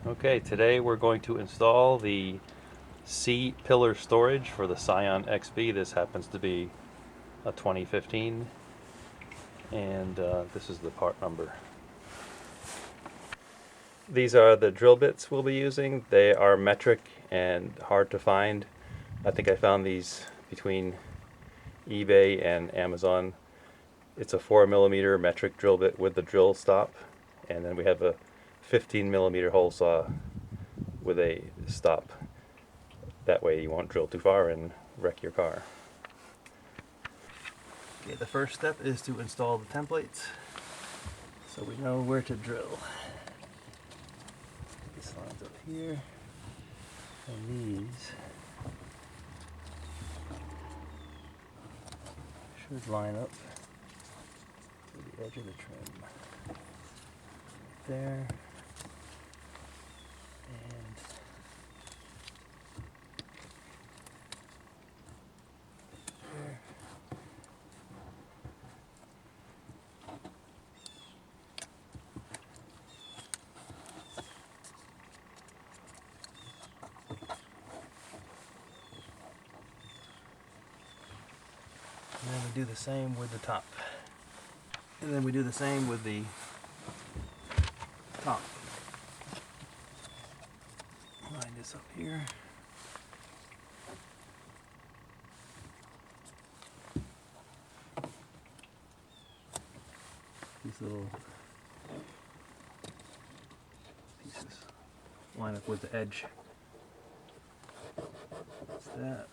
Okay, today we're going to install the C pillar storage for the Scion XB. This happens to be a 2015, and this is the part number. These are the drill bits we'll be using. They are metric and hard to find. I think I found these between eBay and Amazon. It's a 4mm metric drill bit with the drill stop, and then we have a 15mm hole saw with a stop. That way you won't drill too far and wreck your car. Okay, the first step is to install the templates so we know where to drill. This line's up here, and these should line up to the edge of the trim. Right there. And there. And then we do the same with the top. And then we do the same with the top. Line this up here. These little pieces line up with the edge. That's that.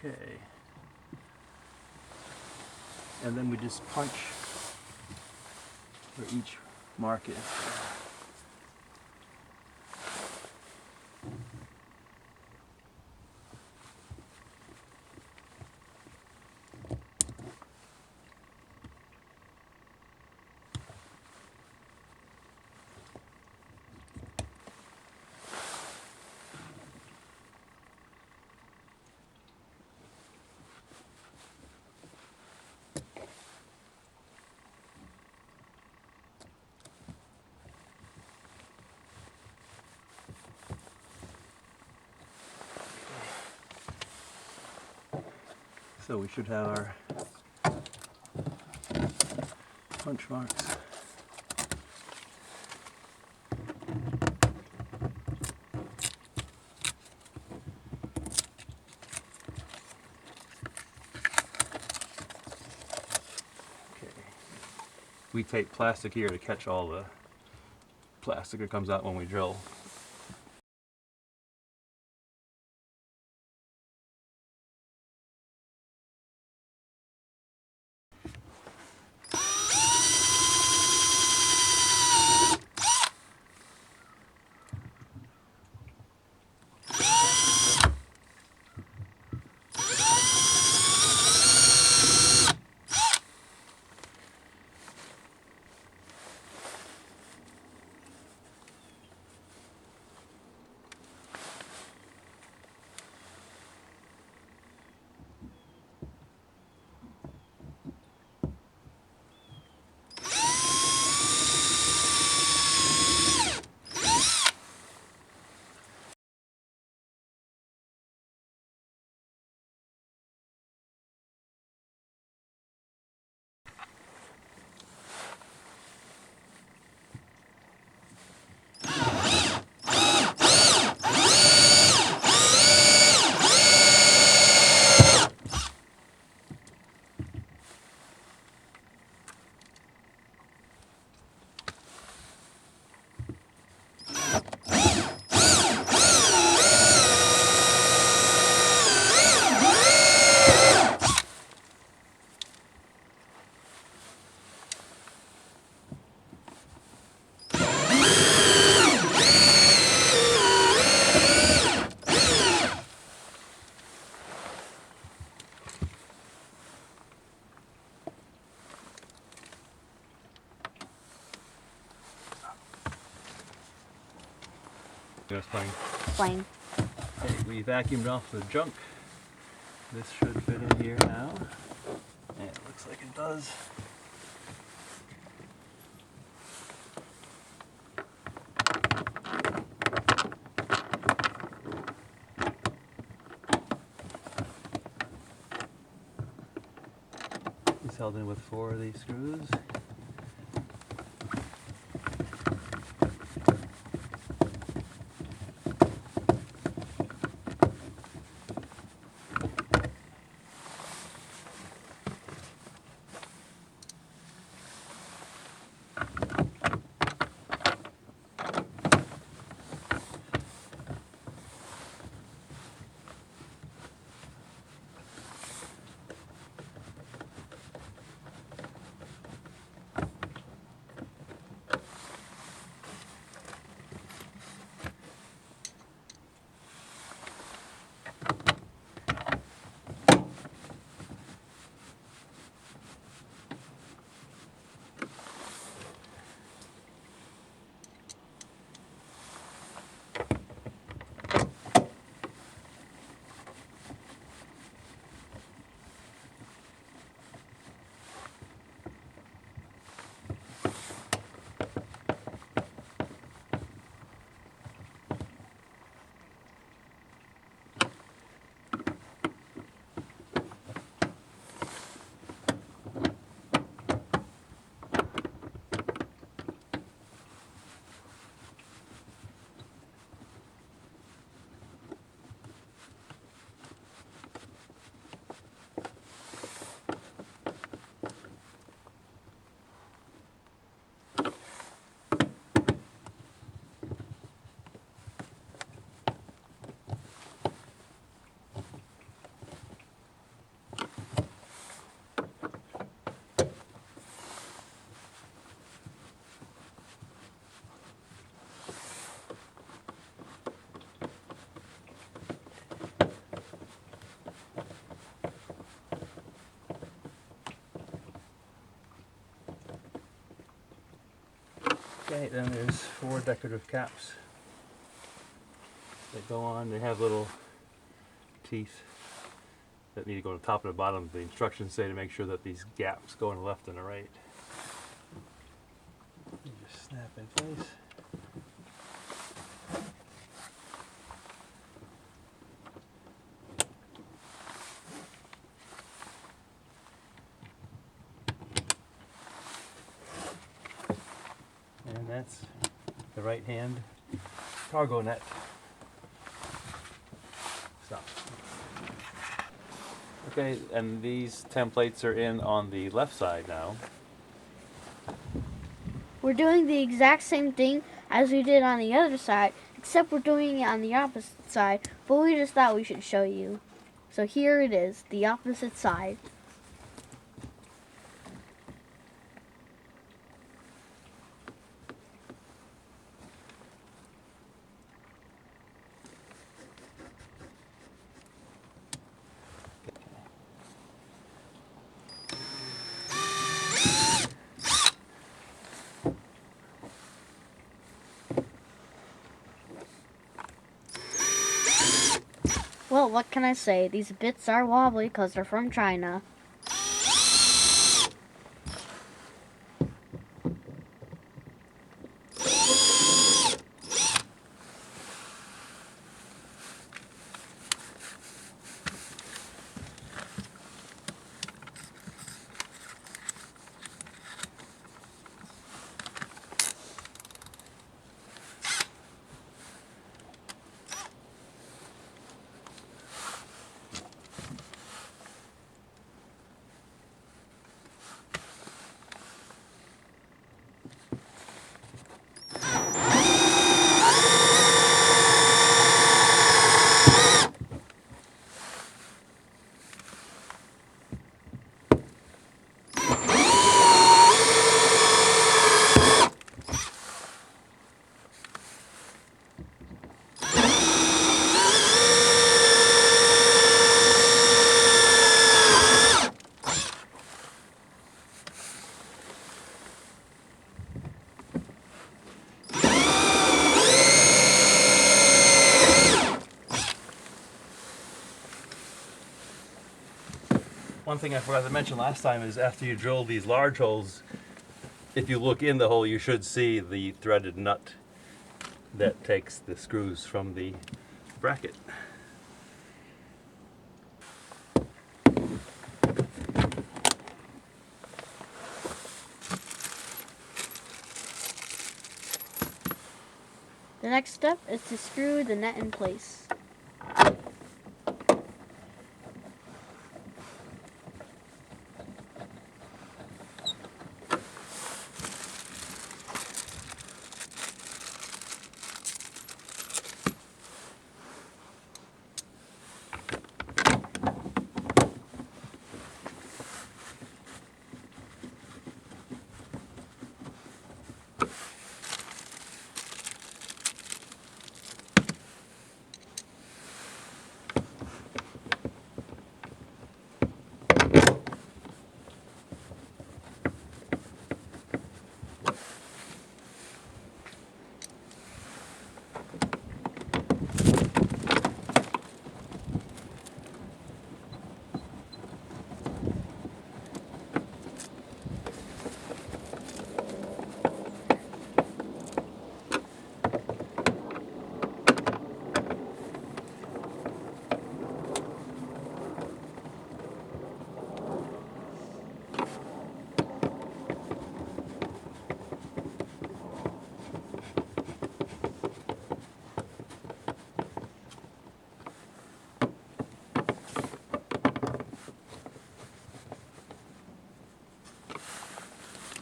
Okay. And then we just punch where each mark is. So we should have our punch marks. Okay. We tape plastic here to catch all the plastic that comes out when we drill. It's playing. Playing. Okay, we vacuumed off the junk. This should fit in here now. And it looks like it does. It's held in with 4 of these screws. Okay, then there's 4 decorative caps that go on. They have little teeth that need to go to the top and the bottom. The instructions say to make sure that these gaps go on the left and the right. You just snap in place. And that's the right hand cargo net. Stop. Okay, and these templates are in on the left side now. We're doing the exact same thing as we did on the other side, except we're doing it on the opposite side, but we just thought we should show you. So here it is, the opposite side. Well, what can I say? These bits are wobbly because they're from China. one thing I forgot to mention last time is after you drill these large holes, if you look in the hole, you should see the threaded nut that takes the screws from the bracket. The next step is to screw the net in place.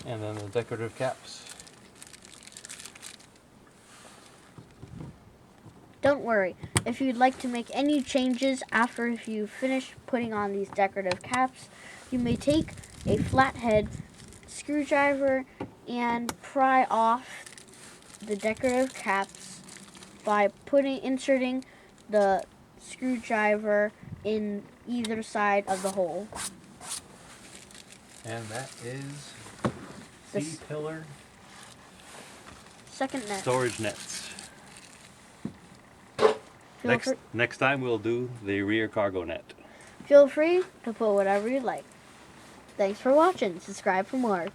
And then the decorative caps. Don't worry, if you'd like to make any changes after you finish putting on these decorative caps, you may take a flathead screwdriver and pry off the decorative caps by inserting the screwdriver in either side of the hole. And that is This- C-pillar Second net. storage nets. Next time we'll do the rear cargo net. Feel free to put whatever you like. Thanks for watching. Subscribe for more.